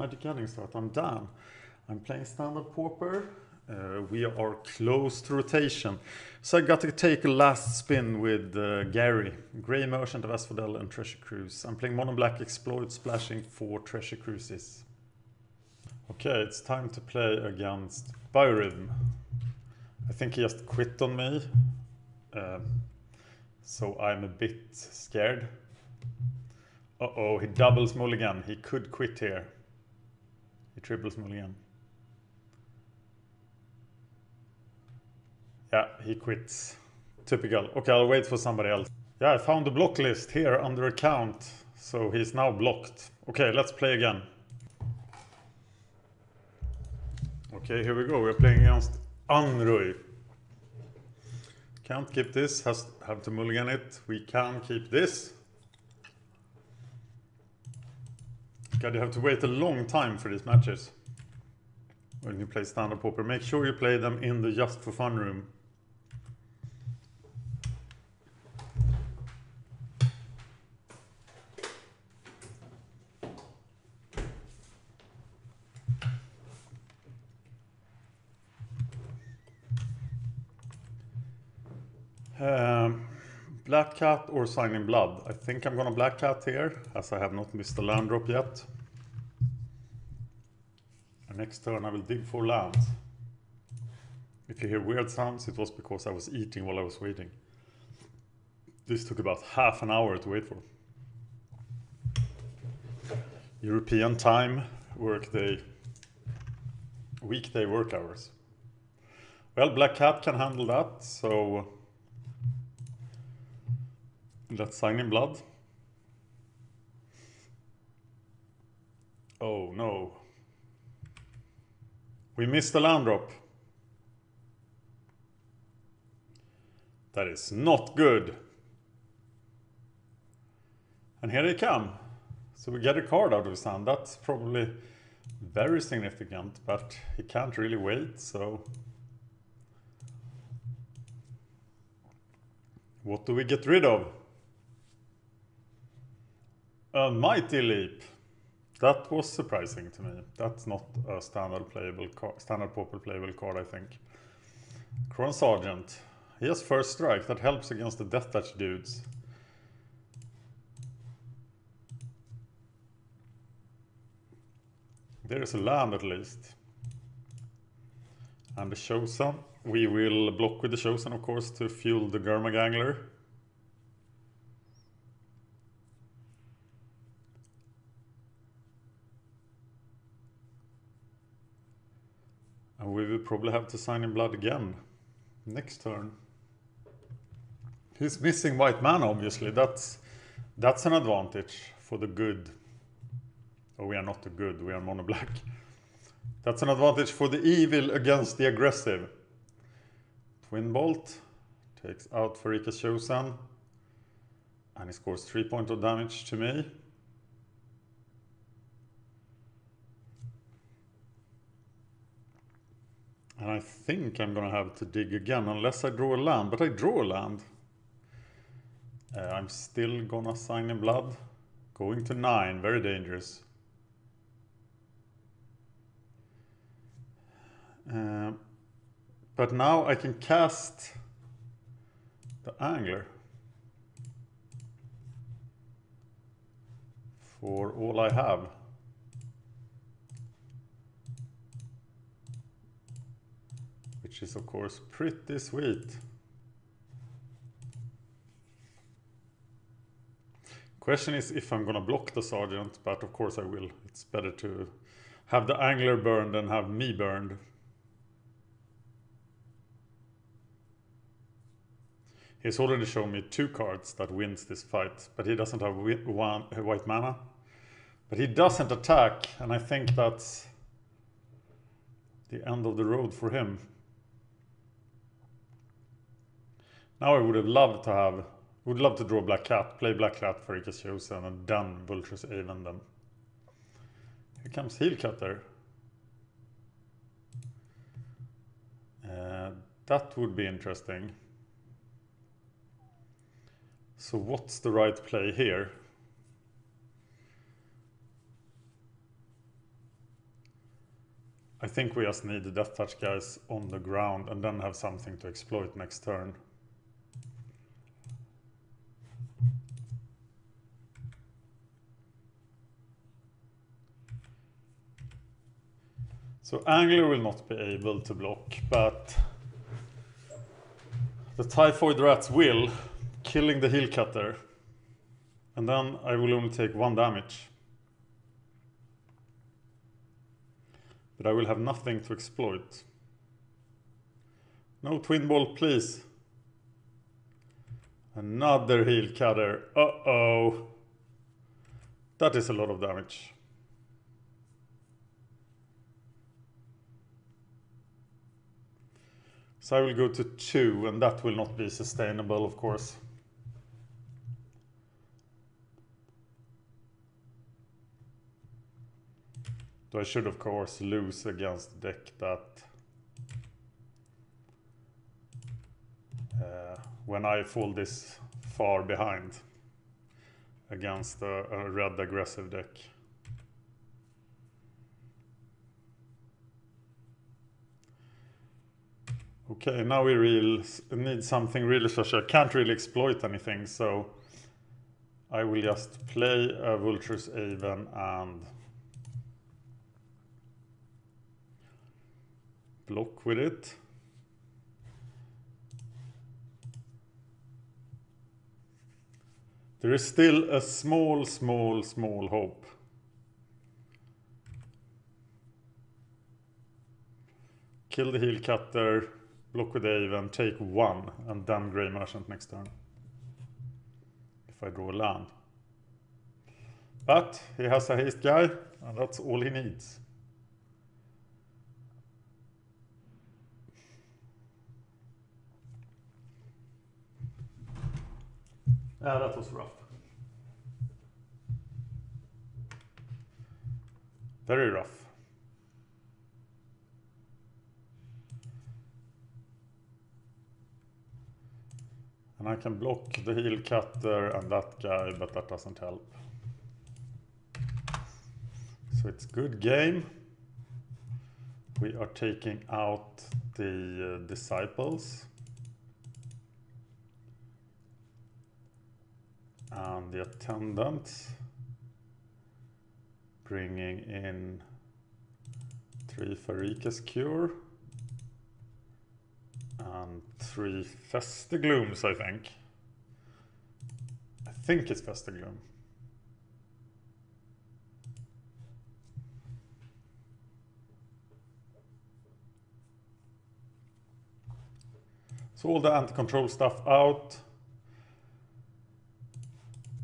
MagicGatheringStrat. I'm Dan. I'm playing Standard Pauper. We are close to rotation. So I got to take a last spin with Gary. Grey Merchant of Asphodel and Treasure Cruise. I'm playing Mono Black Exploit, splashing 4 Treasure Cruises. Okay, it's time to play against Biorhythm. I think he just quit on me. So I'm a bit scared. Uh-oh, he doubles mulligan. He could quit here. He triples mulligan. Yeah, he quits. Typical. Okay, I'll wait for somebody else. Yeah, I found the block list here under account. So he's now blocked. Okay, let's play again. Okay, here we go. We're playing against Anrui. Can't keep this. Have to mulligan it. We can keep this. God, you have to wait a long time for these matches when you play Standard Pauper. Make sure you play them in the Just for Fun room. Black Cat or Sign in Blood. I think I'm gonna Black Cat here, as I have not missed a land drop yet. And next turn I will dig for lands. If you hear weird sounds, it was because I was eating while I was waiting. This took about half an hour to wait for. European time, workday, weekday work hours. Well, Black Cat can handle that, so let's Sign in Blood. Oh no. We missed the land drop. That is not good. And here they come. So we get a card out of his hand. That's probably very significant, but he can't really wait, so what do we get rid of? A Mighty Leap. That was surprising to me. That's not a standard Pauper playable card, I think. Crown Sergeant. He has first strike. That helps against the Death Touch dudes. There is a land at least. And the Chosen. We will block with the Chosen, of course, to fuel the Gurmag. And we will probably have to Sign in Blood again next turn. He's missing white mana, obviously. That's an advantage for the good. Oh, we are not the good, we are mono black. That's an advantage for the evil against the aggressive. Twin Bolt takes out Farika's Chosen. And he scores 3 points of damage to me. And I think I'm gonna have to dig again, unless I draw a land, but I draw a land. I'm still gonna Sign in Blood. Going to 9, very dangerous. But now I can cast the Angler. For all I have. Which is of course pretty sweet. Question is if I'm gonna block the Sergeant, but of course I will. It's better to have the Angler burned than have me burned. He's already shown me 2 cards that wins this fight, but he doesn't have white mana. But he doesn't attack, and I think that's the end of the road for him. Now I would love to draw Black Cat, play Black Cat for Farika's Chosen, and then Vulture's even them. Here comes Heel Cutter. That would be interesting. So what's the right play here? I think we just need the Death Touch guys on the ground and then have something to exploit next turn. So Angler will not be able to block, but the Typhoid Rats will, killing the Heel Cutter. And then I will only take 1 damage. But I will have nothing to exploit. No Twin Ball, please. Another Heel Cutter. Uh-oh. That is a lot of damage. So I will go to 2, and that will not be sustainable, of course. So I should, of course, lose against a deck that when I fall this far behind against a red aggressive deck. Okay, now we need something really special. I can't really exploit anything, so I will just play a Vulture's Aven and block with it. There is still a small hope. Kill the Heel Cutter, block with Aven, take 1, and then Grey Merchant next turn. If I draw a land. But he has a haste guy, and that's all he needs. Yeah, that was rough. Very rough. And I can block the Heel Cutter and that guy, but that doesn't help. So it's good game. We are taking out the Disciples. And the Attendants. Bringing in 3 Pharika's Cure. And 3 Festeglooms, I think. I think it's Festegloom. So all the anti-control stuff out.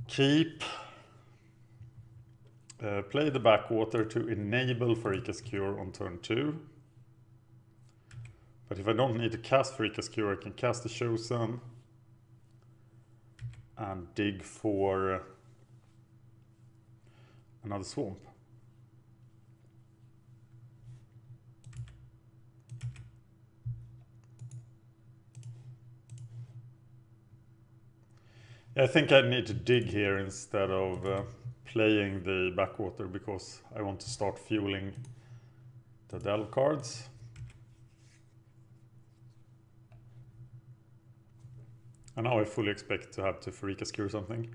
Keep. Play the Backwater to enable Pharika's Cure on turn 2. But if I don't need to cast Pharika's Cure, I can cast the Chosen and dig for another Swamp. I think I need to dig here instead of playing the Backwater because I want to start fueling the Delve cards. And now I fully expect to have to Pharika's Cure something.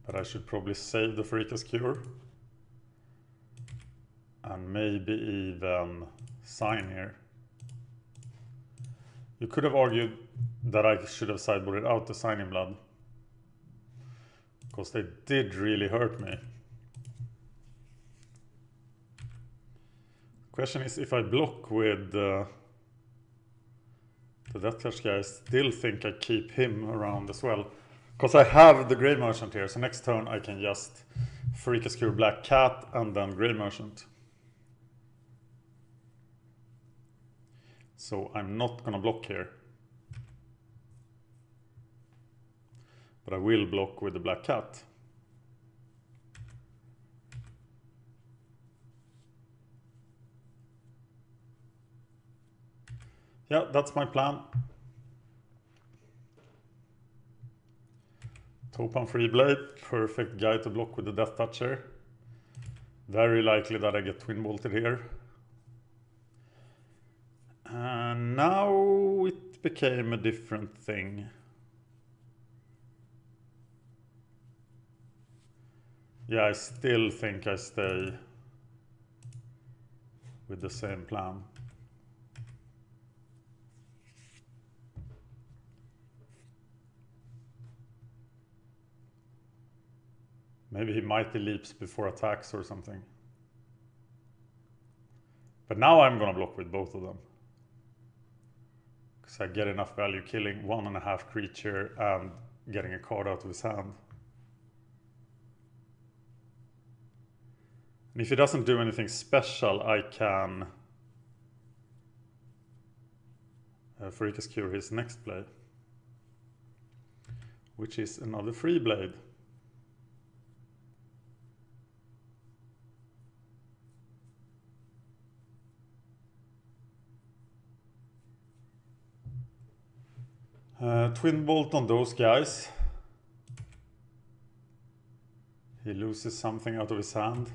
But I should probably save the Pharika's Cure. And maybe even sign here. You could have argued that I should have sideboarded out the Signing Blood. Because they did really hurt me. Question is if I block with the Death Touch guy, I still think I keep him around as well. Because I have the Grey Merchant here, so next turn I can just Pharika's Cure Black Cat and then Grey Merchant. So I'm not gonna block here. But I will block with the Black Cat. Yeah, that's my plan. Topan Freeblade, perfect guy to block with the Death Toucher. Very likely that I get twin bolted here. And now it became a different thing. Yeah, I still think I stay with the same plan. Maybe he Mighty Leaps before attacks or something. But now I'm gonna block with both of them. Because I get enough value killing 1.5 creature and getting a card out of his hand. And if he doesn't do anything special, I can Pharika's Cure his next play. Which is another Freeblade. Twin Bolt on those guys. He loses something out of his hand.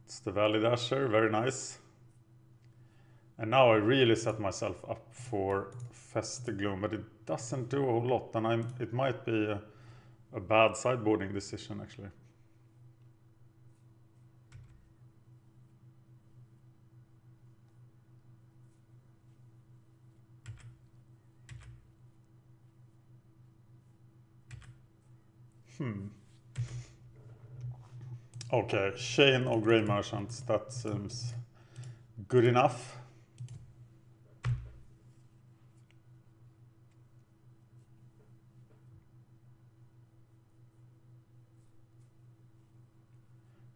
It's the Valley Dasher, very nice. And now I really set myself up for Festegloom, but it doesn't do a whole lot, and it might be a bad sideboarding decision actually. Okay, Chain of Grey Merchants, that seems good enough.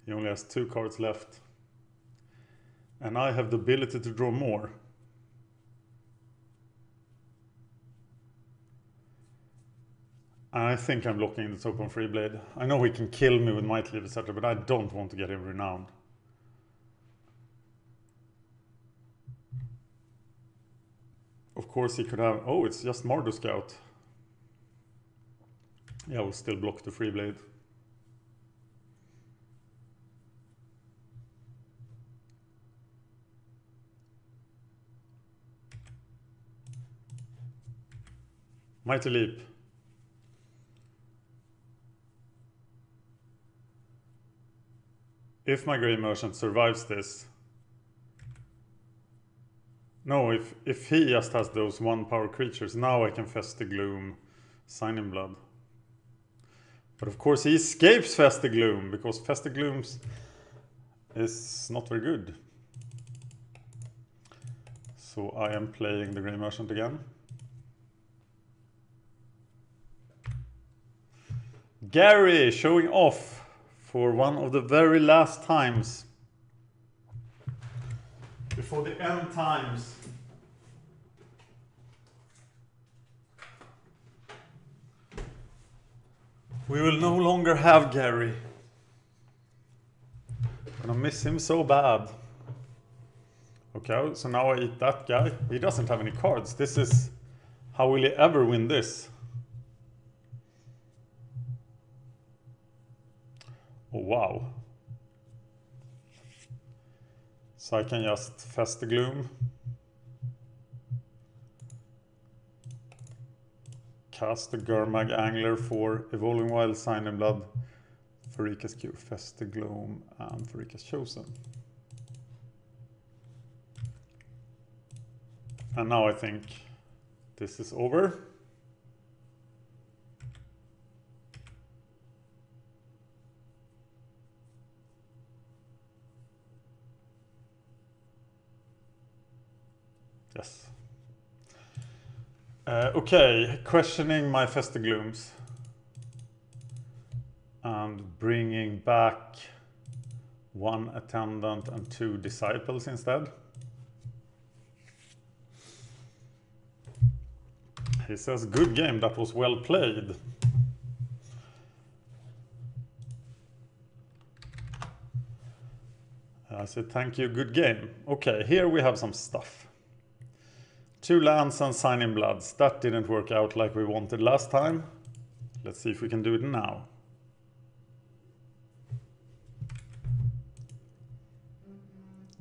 He only has 2 cards left. And I have the ability to draw more. I think I'm blocking the Topan Freeblade. I know he can kill me with Might Leave, etc., but I don't want to get him renowned. Of course he could have... Oh, it's just Mardu Scout. Yeah, we'll still block the Freeblade. Mighty Leap. If my Grey Merchant survives this... No, if he just has those 1-power creatures, now I can Festegloom, Sign in Blood. But of course he escapes Festegloom, because Festegloom is not very good. So I am playing the Grey Merchant again. Gary showing off for one of the very last times. Before the end times. We will no longer have Gary. Gonna miss him so bad. Okay, so now I eat that guy. He doesn't have any cards. This is... How will he ever win this? Oh wow. So I can just Festegloom. Cast the Gurmag Angler for Evolving Wild, Sign in Blood, Pharika's Cure, Festegloom, and Pharika's Chosen. And now I think this is over. Yes. Okay, questioning my Festeglooms and bringing back 1 Attendant and 2 Disciples instead. He says, good game, that was well played. I said, thank you, good game. Okay, here we have some stuff. 2 lands and Sign in Bloods. That didn't work out like we wanted last time. Let's see if we can do it now.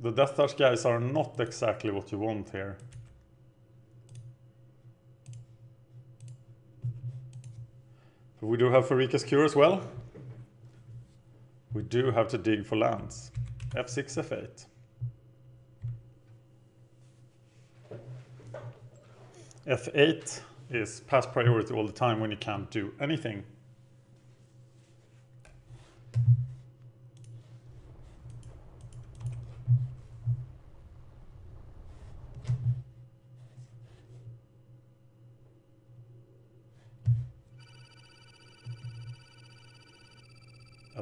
The Death Touch guys are not exactly what you want here. But we do have Pharika's Cure as well. We do have to dig for lands. F6, F8. F8 is pass priority all the time when you can't do anything.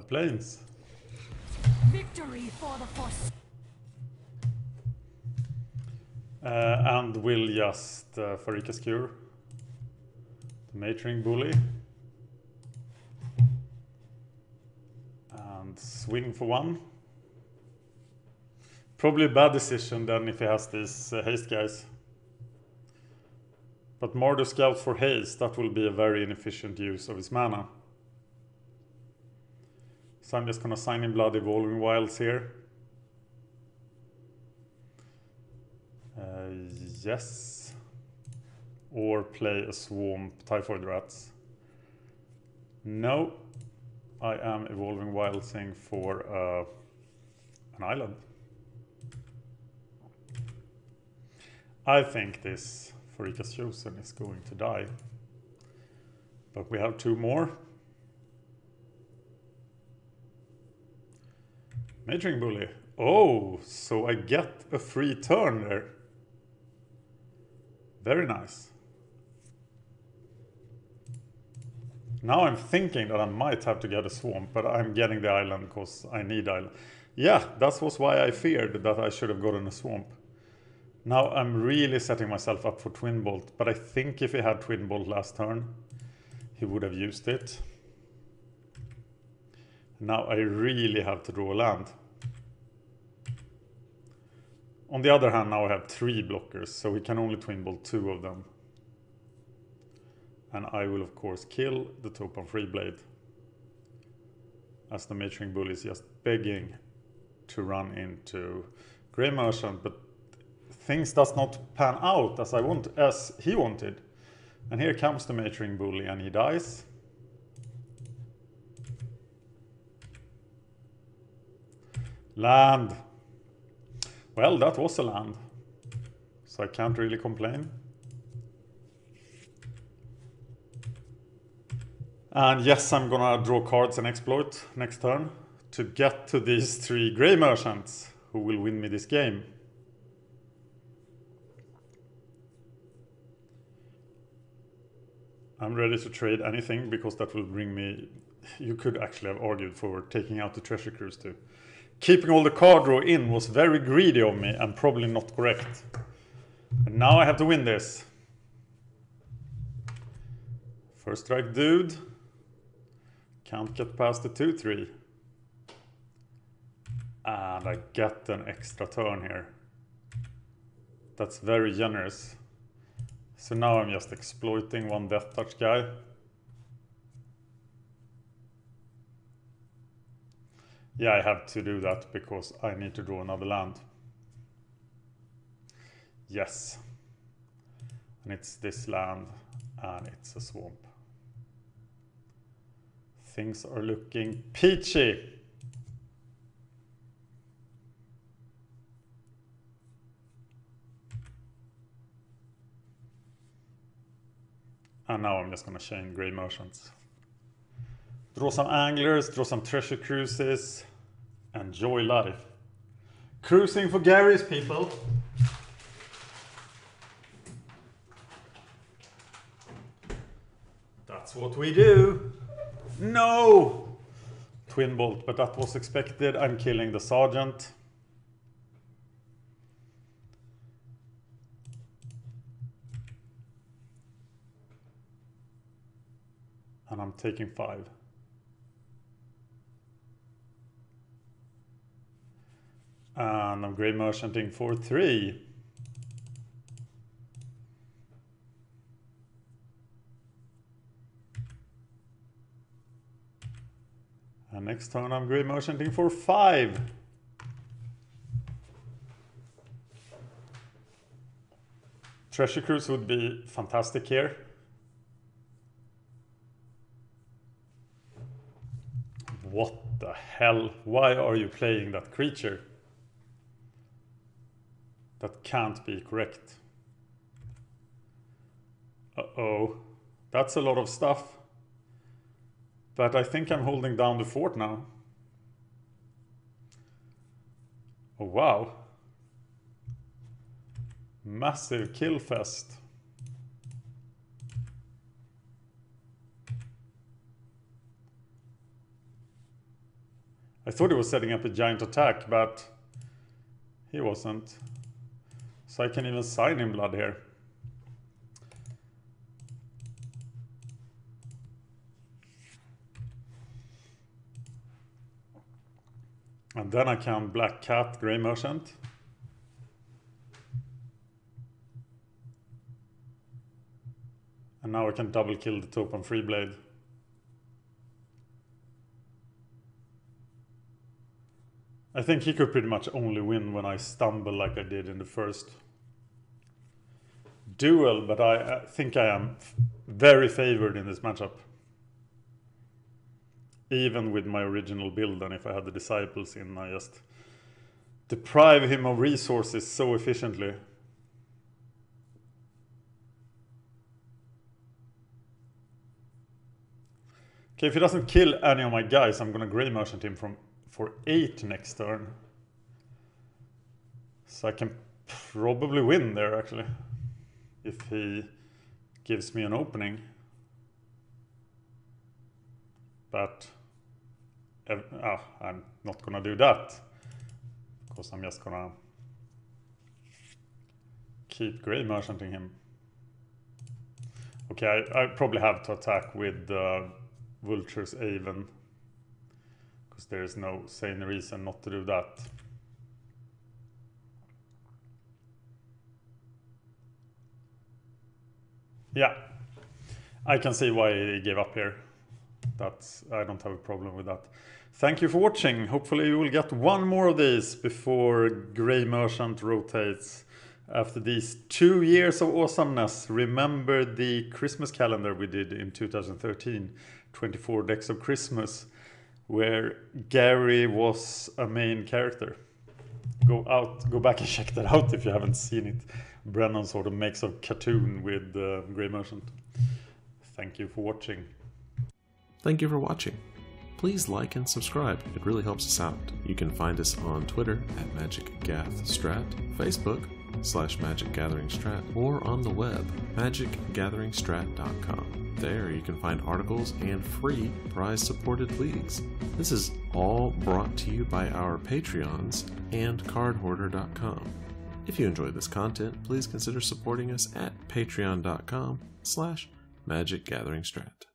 Planes. Victory for the force. And we'll just Pharika's Cure. The Matering Bully. And swing for one. Probably a bad decision then if he has these haste guys. But Mardu Scout for haste, that will be a very inefficient use of his mana. So I'm just gonna sign in Blood Evolving Wilds here. Yes. Or play a Swamp Typhoid Rats. No. I am Evolving Wildsing for an island. I think this Pharika's Chosen is going to die. But we have two more. Matering Bully. Oh, so I get a free turn there. Very nice. Now I'm thinking that I might have to get a swamp, but I'm getting the island because I need island. Yeah, that was why I feared that I should have gotten a swamp. Now I'm really setting myself up for Twin Bolt, but I think if he had Twin Bolt last turn, he would have used it. Now I really have to draw a land. On the other hand, now I have 3 blockers, so we can only Twin Bolt 2 of them. And I will of course kill the Topan Freeblade, as the Matering Bull is just begging to run into Grey Merchant, but things does not pan out as he wanted. And here comes the Matering Bully and he dies. Land. Well, that was a land, so I can't really complain. And yes, I'm gonna draw cards and exploit next turn to get to these 3 Grey Merchants who will win me this game. I'm ready to trade anything because that will bring me... You could actually have argued for taking out the Treasure Cruise too. Keeping all the card draw in was very greedy of me and probably not correct. And now I have to win this. First strike dude. Can't get past the 2-3. And I get an extra turn here. That's very generous. So now I'm just exploiting one Death Touch guy. Yeah, I have to do that because I need to draw another land. Yes. And it's this land and it's a swamp. Things are looking peachy. And now I'm just gonna chain Grey Merchants. Draw some Anglers, draw some Treasure Cruises. Enjoy life. Cruising for Gary's, people. That's what we do. No! Twin Bolt, but that was expected. I'm killing the Sergeant. And I'm taking 5. And I'm Grey Merchanting for 3. next turn I'm Grey Merchanting for 5. Treasure Cruise would be fantastic here. What the hell? Why are you playing that creature? That can't be correct. Uh-oh. That's a lot of stuff. But I think I'm holding down the fort now. Oh wow. Massive kill fest. I thought he was setting up a giant attack, but he wasn't. So I can even sign in blood here. And then I can Black Cat Grey Merchant. And now I can double kill the Taupe and Freeblade. I think he could pretty much only win when I stumble like I did in the first duel, but I think I am very favored in this matchup. Even with my original build, and if I had the Disciples in, I just deprive him of resources so efficiently. Okay, if he doesn't kill any of my guys, I'm gonna Grey Merchant him for 8 next turn. So I can probably win there, actually, if he gives me an opening. But I'm not gonna do that, because I'm just gonna keep Grey Merchanting him. Okay, I probably have to attack with Vulture's Aven, because there is no sane reason not to do that. Yeah, I can see why he gave up here. I don't have a problem with that. Thank you for watching. Hopefully you will get one more of these before Grey Merchant rotates. After these 2 years of awesomeness, remember the Christmas calendar we did in 2013, 24 decks of Christmas, where Gary was a main character. Go back and check that out if you haven't seen it. Brennan sort of makes a cartoon with Grey Merchant. Thank you for watching. Thank you for watching. Please like and subscribe, it really helps us out. You can find us on Twitter at MagicGathStrat, Facebook /MagicGatheringStrat, or on the web, MagicGatheringStrat.com. There you can find articles and free prize-supported leagues. This is all brought to you by our Patreons and CardHoarder.com. If you enjoyed this content, please consider supporting us at Patreon.com /MagicGatheringStrat.